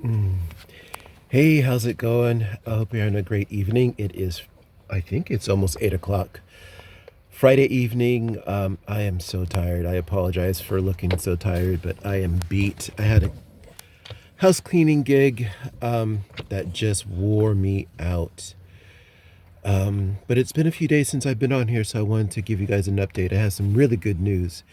Mm. Hey, how's it going? I hope you're having a great evening. It is, I think it's almost 8 o'clock. Friday evening. I am so tired. I apologize for looking so tired, but I am beat. I had a house cleaning gig that just wore me out. But it's been a few days since I've been on here, so I wanted to give you guys an update. I have some really good news,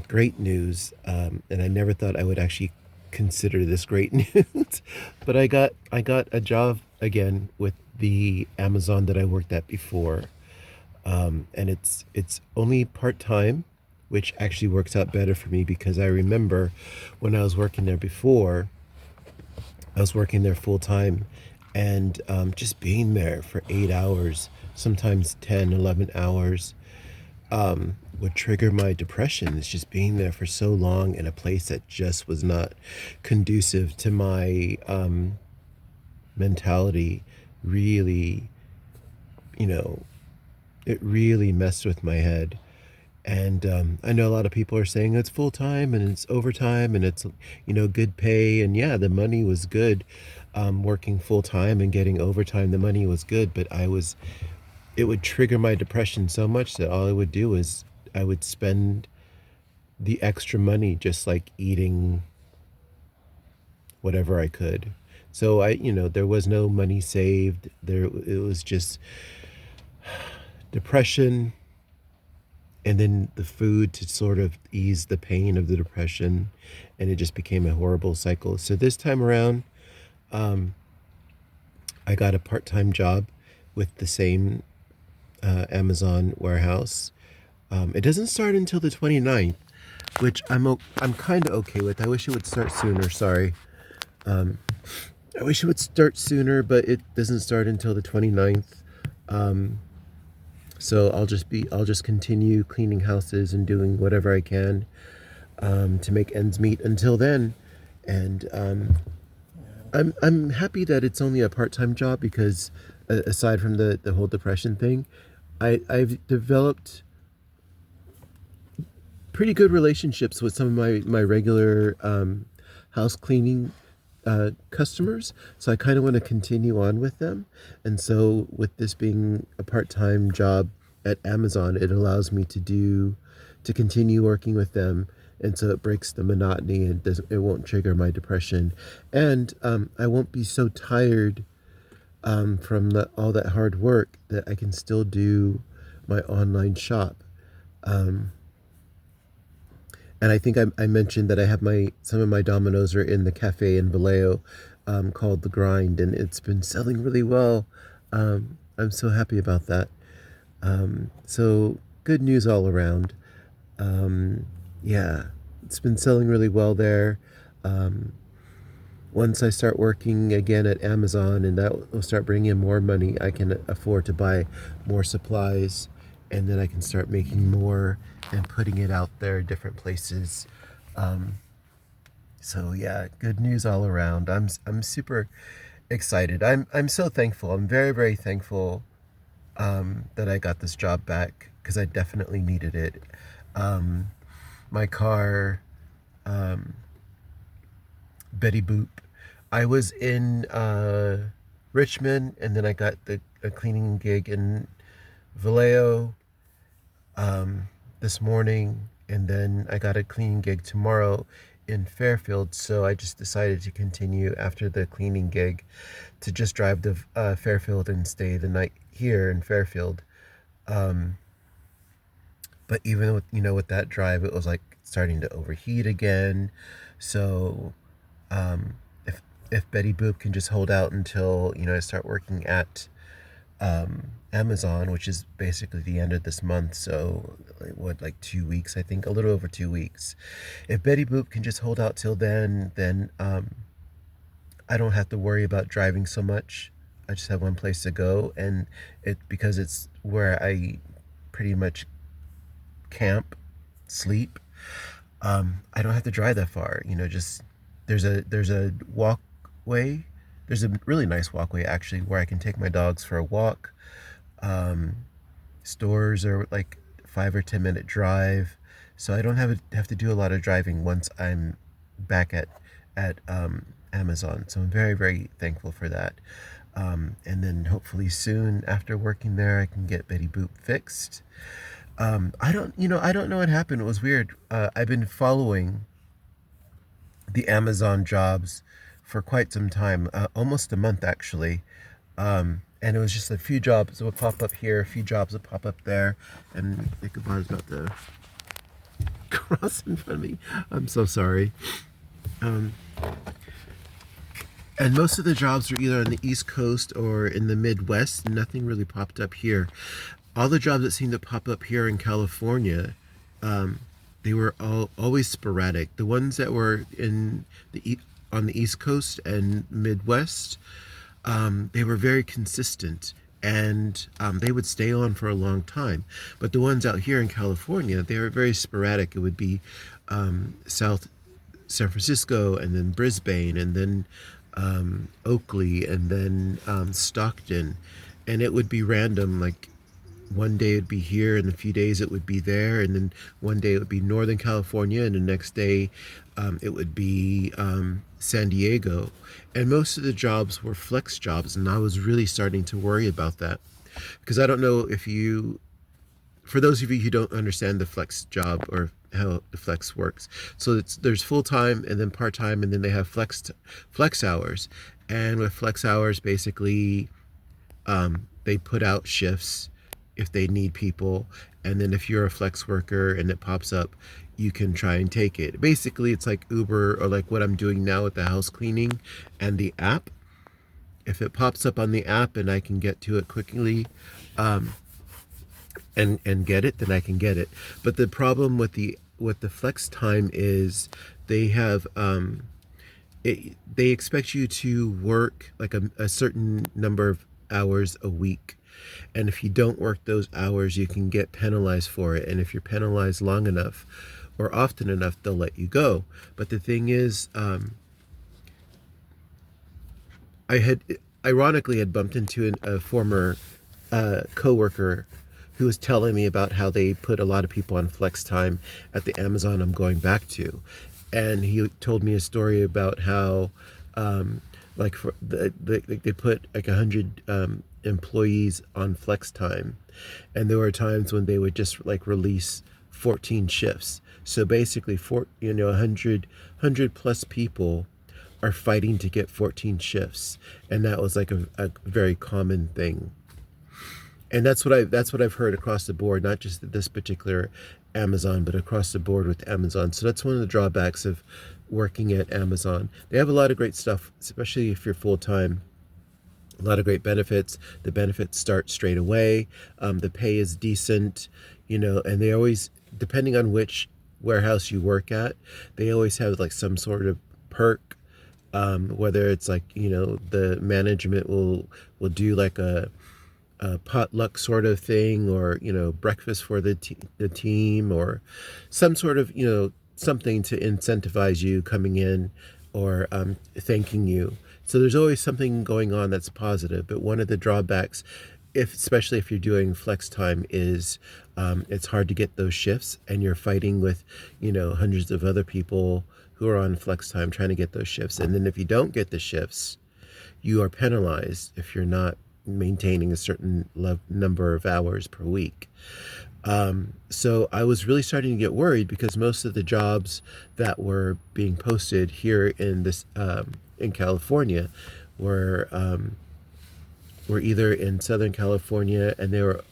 great news, and I never thought I would actually consider this great news. But I got a job again with the Amazon that I worked at before, and it's only part time, which actually works out better for me because I remember when I was working there before, I was working there full time, and just being there for 8 hours, sometimes 10, 11 hours, would trigger my depression. It's just being there for so long in a place that just was not conducive to my mentality. Really, you know, it really messed with my head. And I know a lot of people are saying it's full time and it's overtime and it's, good pay. And yeah, the money was good. Working full time and getting overtime, the money was good. But it would trigger my depression so much that all I would do is I would spend the extra money just like eating whatever I could. So there was no money saved. It was just depression, and then the food to sort of ease the pain of the depression, and it just became a horrible cycle. So this time around, um, I got a part-time job with the same Amazon warehouse. It doesn't start until the 29th, which I'm kind of okay with. I wish it would start sooner. Sorry. Um, I wish it would start sooner, but it doesn't start until the 29th. Um, so I'll just continue cleaning houses and doing whatever I can to make ends meet until then. And I'm happy that it's only a part time job because aside from the whole depression thing, I've developed pretty good relationships with some of my regular house cleaning customers. So I kind of want to continue on with them. And so with this being a part time job at Amazon, it allows me to continue working with them. And so it breaks the monotony and it won't trigger my depression. And I won't be so tired from all that hard work that I can still do my online shop. Um, and I think I mentioned that I have some of my dominoes are in the cafe in Vallejo, called The Grind, and it's been selling really well. I'm so happy about that. So good news all around. Um, yeah, it's been selling really well there. Um, Once I start working again at Amazon and that will start bringing in more money, I can afford to buy more supplies, and then I can start making more and putting it out there different places. Um, so yeah, good news all around. I'm super excited. I'm so thankful. I'm very very thankful that I got this job back because I definitely needed it. Um, my car, um, Betty Boop. I was in Richmond, and then I got a cleaning gig in Vallejo this morning, and then I got a cleaning gig tomorrow in Fairfield. So I just decided to continue after the cleaning gig to just drive to Fairfield and stay the night here in Fairfield. Um, but even with with that drive, it was like starting to overheat again. So um, if Betty Boop can just hold out until I start working at Amazon, which is basically the end of this month. So like 2 weeks, I think, a little over 2 weeks. If Betty Boop can just hold out till then I don't have to worry about driving so much. I just have one place to go, and it because it's where I pretty much camp, sleep. I don't have to drive that far. Just there's a walkway. There's a really nice walkway actually where I can take my dogs for a walk. Um, Stores are like 5 or 10 minute drive, so I don't have to do a lot of driving once I'm back at Amazon. So I'm very, very thankful for that. And then hopefully soon after working there, I can get Betty Boop fixed. I don't know what happened. It was weird. I've been following the Amazon jobs for quite some time, almost a month actually. And it was just a few jobs that would pop up here, a few jobs would pop up there, and Ichabod's about to cross in front of me. I'm so sorry. Um, and most of the jobs were either on the East Coast or in the Midwest. Nothing really popped up here. All the jobs that seemed to pop up here in California, um, they were always sporadic. The ones that were on the East Coast and Midwest, they were very consistent, and they would stay on for a long time. But the ones out here in California, they were very sporadic. It would be South San Francisco, and then Brisbane, and then Oakley, and then Stockton, and it would be random. Like one day it'd be here, and a few days it would be there, and then one day it would be Northern California, and the next day it would be San Diego. And most of the jobs were flex jobs, and I was really starting to worry about that because I don't know if you, for those of you who don't understand the flex job or how the flex works. So there's full time and then part time, and then they have flex hours. And with flex hours, basically, they put out shifts if they need people, and then if you're a flex worker and it pops up, you can try and take it. Basically, it's like Uber or like what I'm doing now with the house cleaning and the app. If it pops up on the app and I can get to it quickly, um, and get it, then I can get it. But the problem with the flex time is they have they expect you to work like a certain number of hours a week. And if you don't work those hours, you can get penalized for it. And if you're penalized long enough or often enough, they'll let you go. But the thing is, I had ironically had bumped into a former coworker who was telling me about how they put a lot of people on flex time at the Amazon I'm going back to, and he told me a story about how, like they put like 100 employees on flex time, and there were times when they would just like release 14 shifts. So basically, 100 plus people are fighting to get 14 shifts, and that was like a very common thing. And that's what I've heard across the board, not just at this particular Amazon, but across the board with Amazon. So that's one of the drawbacks of working at Amazon. They have a lot of great stuff, especially if you're full time. A lot of great benefits. The benefits start straight away. The pay is decent, and they always, depending on which warehouse you work at, they always have like some sort of perk. Whether it's like the management will do like a potluck sort of thing, or breakfast for the team, or some sort of something to incentivize you coming in, or thanking you. So there's always something going on that's positive. But one of the drawbacks, especially if you're doing flex time, is it's hard to get those shifts, and you're fighting with hundreds of other people who are on flex time trying to get those shifts. And then if you don't get the shifts, you are penalized if you're not maintaining a certain number of hours per week. So I was really starting to get worried because most of the jobs that were being posted here in California were either in Southern California, and they were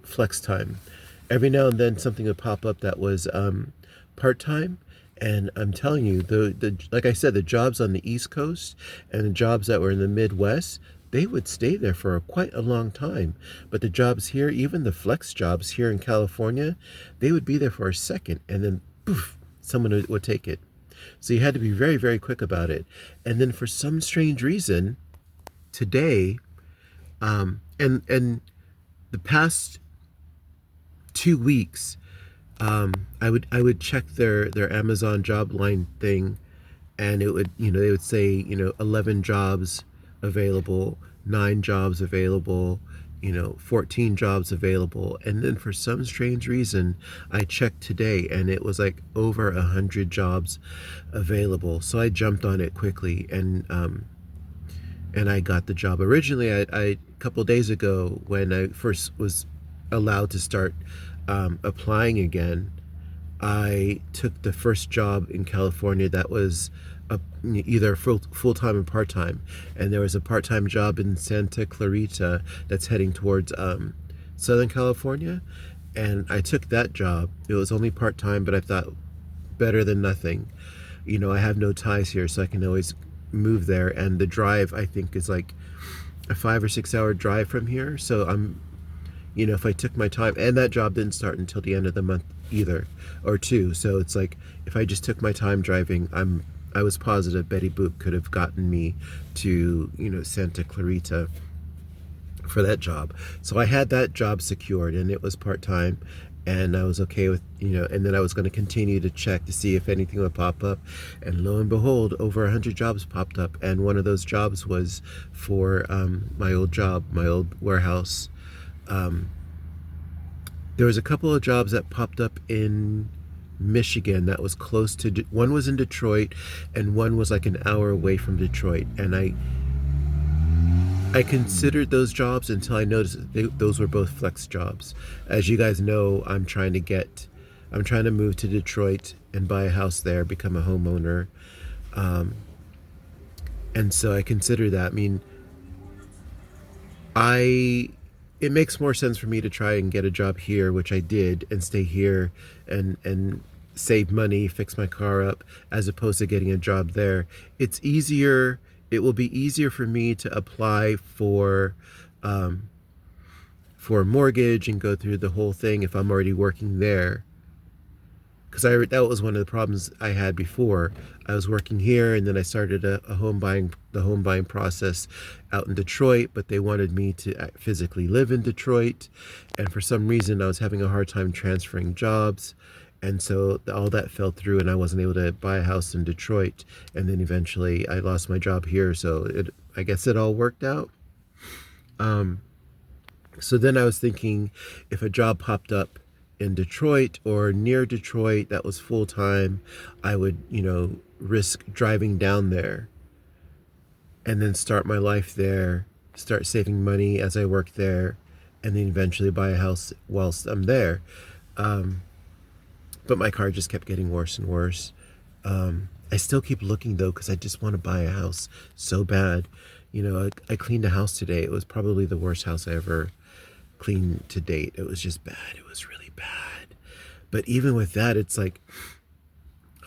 flex time. Every now and then something would pop up that was part time. And I'm telling you, the like I said, the jobs on the East Coast and the jobs that were in the Midwest, they would stay there for quite a long time. But the jobs here, even the flex jobs here in California, they would be there for a second, and then poof, someone would take it. So you had to be very, very quick about it. And then for some strange reason, today, and the past 2 weeks, I would check their Amazon job line thing, and it would they would say 11 jobs available, 9 jobs available, 14 jobs available. And then for some strange reason, I checked today and it was like over 100 jobs available. So I jumped on it quickly, and I got the job. Originally, a couple of days ago, when I first was allowed to start applying again, I took the first job in California that was either full time or part time, and there was a part time job in Santa Clarita that's heading towards Southern California, and I took that job. It was only part time, but I thought better than nothing. I have no ties here, so I can always move there, and the drive I think is like a 5 or 6 hour drive from here. So if I took my time, and that job didn't start until the end of the month either, or two. So it's like if I just took my time driving, I was positive Betty Boop could have gotten me to Santa Clarita for that job. So I had that job secured, and it was part time, and I was okay with and then I was going to continue to check to see if anything would pop up, and lo and behold, over 100 jobs popped up, and one of those jobs was for my old job, my old warehouse. um, there was a couple of jobs that popped up in Michigan that was close to one was in Detroit, and one was like an hour away from Detroit, and I considered those jobs until I noticed those were both flex jobs. As you guys know, I'm trying to move to Detroit and buy a house there, become a homeowner. Um, and so I consider that. I mean, I it makes more sense for me to try and get a job here, which I did, and stay here and save money, fix my car up, as opposed to getting a job there. It's easier. It will be easier for me to apply um, for a mortgage and go through the whole thing if I'm already working there, because that was one of the problems I had before. I was working here, and then I started a home buying process out in Detroit, but they wanted me to physically live in Detroit, and for some reason I was having a hard time transferring jobs, and so all that fell through, and I wasn't able to buy a house in Detroit, and then eventually I lost my job here, so I guess it all worked out. Um, so then I was thinking, if a job popped up in Detroit or near Detroit that was full time, I would, risk driving down there and then start my life there, start saving money as I work there, and then eventually buy a house whilst I'm there. Um, but my car just kept getting worse and worse. I still keep looking though, because I just want to buy a house so bad. I cleaned a house today. It was probably the worst house I ever cleaned to date. It was just bad. It was really bad. But even with that, it's like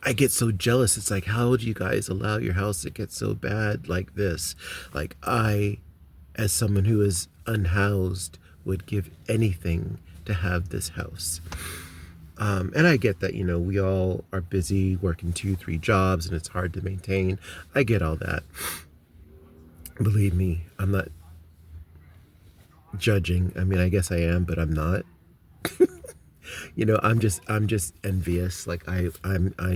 I get so jealous. It's like, how would you guys allow your house to get so bad like this? Like, I, as someone who is unhoused, would give anything to have this house. And I get that, we all are busy working 2, 3 jobs and it's hard to maintain. I get all that. Believe me, I'm not judging. I mean, I guess I am, but I'm not. I'm just envious. Like I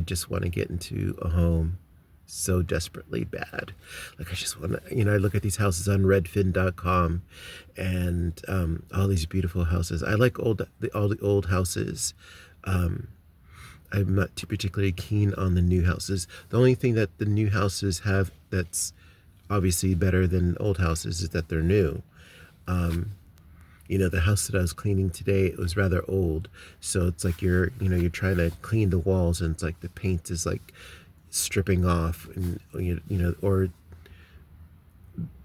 just want to get into a home so desperately bad. Like I just want to, I look at these houses on redfin.com, and all these beautiful houses. I like all the old houses. Um, I'm not too particularly keen on the new houses. The only thing that the new houses have that's obviously better than old houses is that they're new. Um, the house that I was cleaning today, it was rather old. So it's like you're trying to clean the walls, and it's like the paint is like stripping off, and or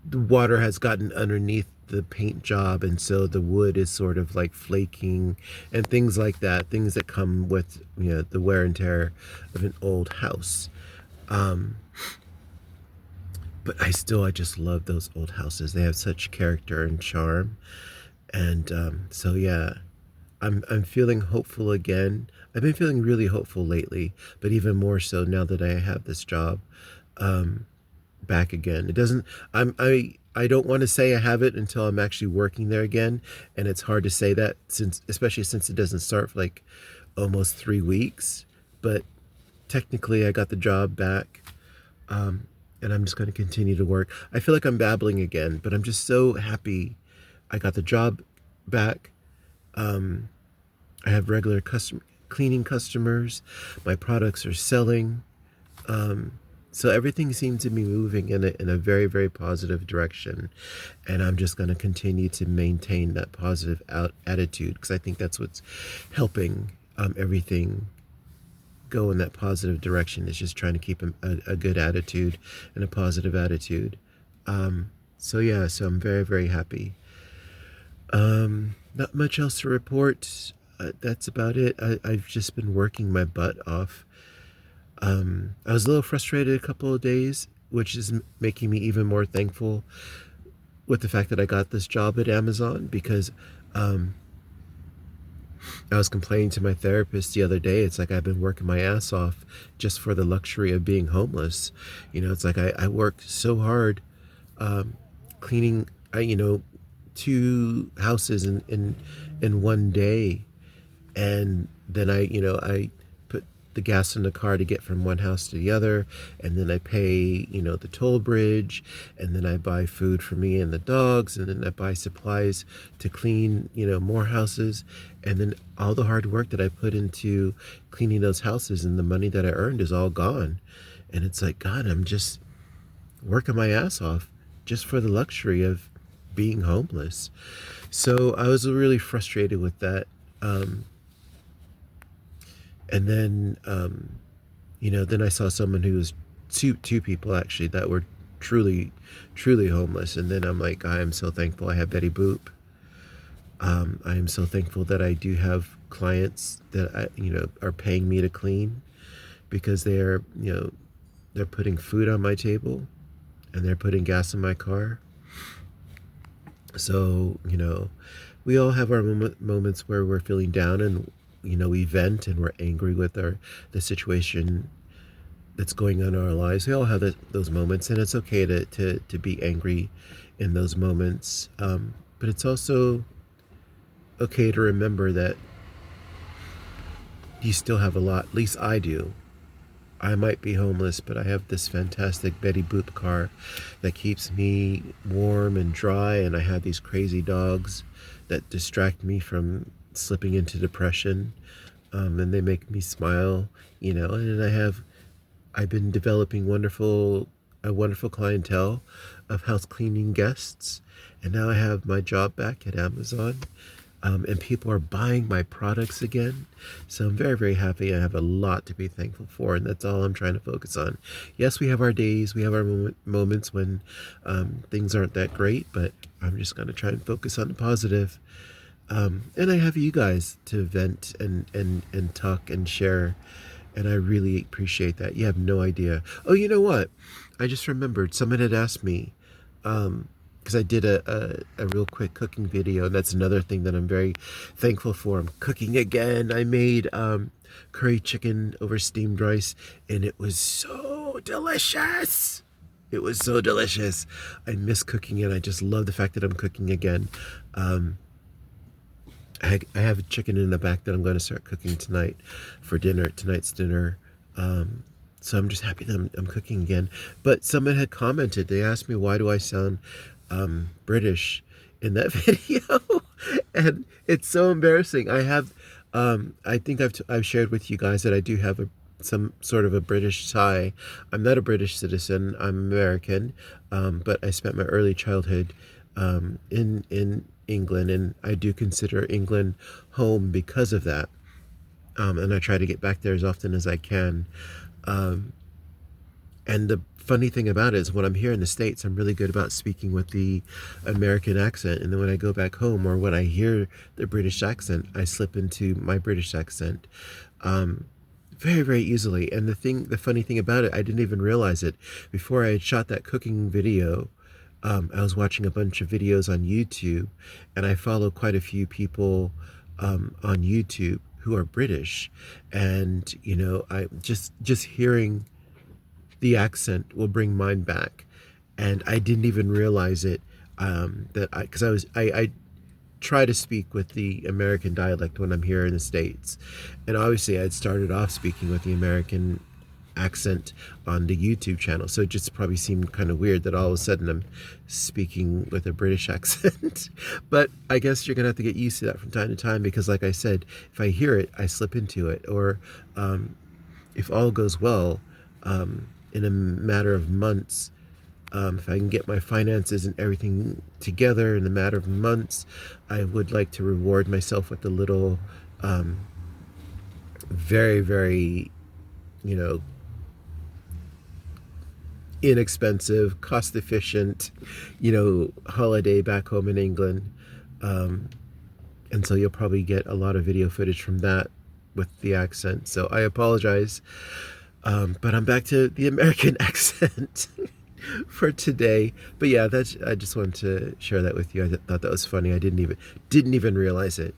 the water has gotten underneath the paint job, and so the wood is sort of like flaking, and things like that, things that come with the wear and tear of an old house. um but I just love those old houses. They have such character and charm. And so yeah, I'm feeling hopeful again. I've been feeling really hopeful lately, but even more so now that I have this job um, back again. It doesn't. I don't want to say I have it until I'm actually working there again, and it's hard to say that, especially since it doesn't start for like almost 3 weeks. But technically, I got the job back. And I'm just going to continue to work. I feel like I'm babbling again, but I'm just so happy. I got the job back. Um, I have regular custom cleaning customers. My products are selling. Um, so everything seems to be moving in a very, very positive direction. And I'm just going to continue to maintain that positive attitude because I think that's what's helping everything go in that positive direction is just trying to keep a good attitude and a positive attitude. So yeah, so I'm very, very happy. Not much else to report. That's about it. I've just been working my butt off. I was a little frustrated a couple of days, which is making me even more thankful with the fact that I got this job at Amazon because um, I was complaining to my therapist the other day. It's like I've been working my ass off just for the luxury of being homeless. It's like I work so hard um, cleaning, two houses in one day, and then I put the gas in the car to get from one house to the other, and then I pay the toll bridge, and then I buy food for me and the dogs, and then I buy supplies to clean more houses, and then all the hard work that I put into cleaning those houses and the money that I earned is all gone. And it's like, God, I'm just working my ass off just for the luxury of being homeless. So I was really frustrated with that. Um, and then then I saw someone who was two people actually that were truly homeless, and then I'm like, I am so thankful I have Betty Boop. I am so thankful that I do have clients that are paying me to clean because they're putting food on my table and they're putting gas in my car. So we all have our moments where we're feeling down, and we vent and we're angry with the situation that's going on in our lives. We all have those moments, and it's okay to be angry in those moments. But it's also okay to remember that you still have a lot. At least I do. I might be homeless, but I have this fantastic Betty Boop car that keeps me warm and dry, and I have these crazy dogs that distract me from slipping into depression, and they make me smile, and I've been developing a wonderful clientele of house cleaning guests, and now I have my job back at Amazon, and people are buying my products again. So I'm very, very happy. I have a lot to be thankful for, and that's all I'm trying to focus on. Yes, we have our days, we have our moments when things aren't that great, but I'm just going to try and focus on the positive. And I have you guys to vent and talk and share, and I really appreciate that. You have no idea. Oh, you know what? I just remembered someone had asked me, because I did a real quick cooking video, and that's another thing that I'm very thankful for. I'm cooking again. I made curry chicken over steamed rice, and it was so delicious. It was so delicious. I miss cooking it. I just love the fact that I'm cooking again. I have a chicken in the back that I'm going to start cooking tonight for dinner, tonight's dinner. So I'm just happy that I'm cooking again. But someone had commented, they asked me, why do I sound British in that video? And it's so embarrassing. I think I've shared with you guys that I do have some sort of a British tie. I'm not a British citizen. I'm American, but I spent my early childhood in England, and I do consider England home because of that. And I try to get back there as often as I can. Um, and the funny thing about it is when I'm here in the States, I'm really good about speaking with the American accent. And then when I go back home or when I hear the British accent, I slip into my British accent. Um, very, very easily. And the funny thing about it, I didn't even realize it. Before I had shot that cooking video, I was watching a bunch of videos on YouTube, and I follow quite a few people on YouTube who are British, and I just hearing the accent will bring mine back, and I didn't even realize it that because I try to speak with the American dialect when I'm here in the States, and obviously I'd started off speaking with the American accent on the YouTube channel. So it just probably seemed kind of weird that all of a sudden I'm speaking with a British accent. But I guess you're going to have to get used to that from time to time because, like I said, if I hear it, I slip into it. Or if all goes well, in a matter of months, if I can get my finances and everything together in a matter of months, I would like to reward myself with a little very, very, you know, inexpensive, cost efficient, holiday back home in England. And so you'll probably get a lot of video footage from that with the accent. So I apologize. But I'm back to the American accent for today. But yeah, I just wanted to share that with you. I thought that was funny. I didn't even realize it.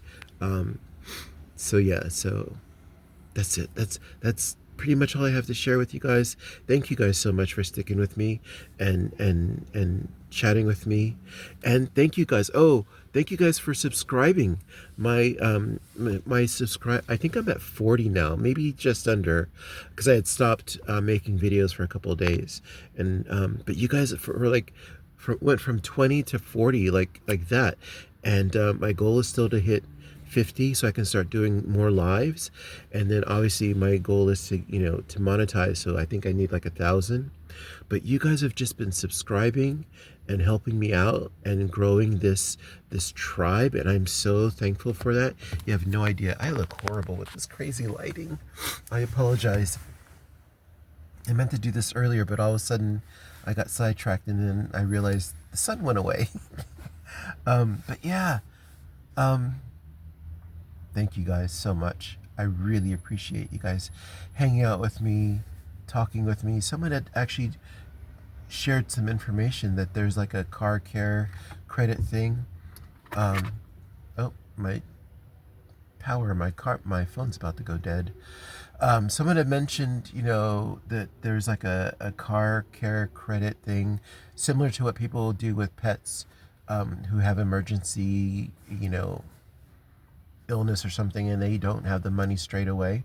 So yeah, so that's it. That's pretty much all I have to share with you guys. Thank you guys so much for sticking with me and chatting with me. And thank you guys. Oh, thank you guys for subscribing. My subscribe, I think I'm at 40 now, maybe just under, because I had stopped making videos for a couple of days. And but you guys went from 20 to 40 like that. And my goal is still to hit 50 so I can start doing more lives. And then obviously my goal is to to monetize, so I think I need like 1,000. But you guys have just been subscribing and helping me out and growing this tribe, and I'm so thankful for that. You have no idea. I look horrible with this crazy lighting. I apologize. I meant to do this earlier, but all of a sudden I got sidetracked and then I realized the sun went away. But yeah, thank you guys so much. I really appreciate you guys hanging out with me, talking with me. Someone had actually shared some information that there's like a car care credit thing. Oh, my my phone's about to go dead. Someone had mentioned, that there's like a car care credit thing similar to what people do with pets who have emergency, illness or something, and they don't have the money straight away.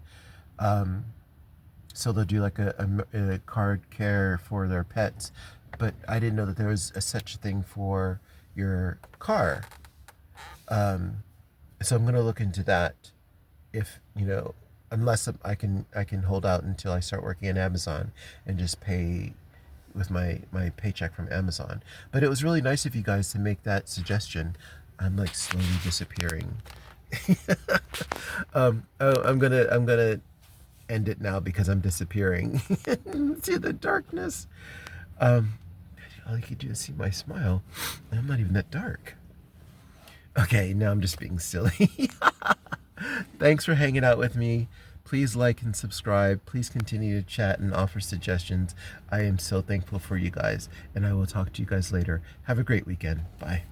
So they'll do like a card care for their pets. But I didn't know that there was such a thing for your car. So I'm going to look into that. If unless I can hold out until I start working at Amazon and just pay with my paycheck from Amazon. But it was really nice of you guys to make that suggestion. I'm like slowly disappearing. I'm gonna end it now because I'm disappearing into the darkness. All you can do is see my smile. I'm not even that dark. Okay, now I'm just being silly. Thanks for hanging out with me. Please like and subscribe. Please continue to chat and offer suggestions. I am so thankful for you guys, and I will talk to you guys later. Have a great weekend. Bye.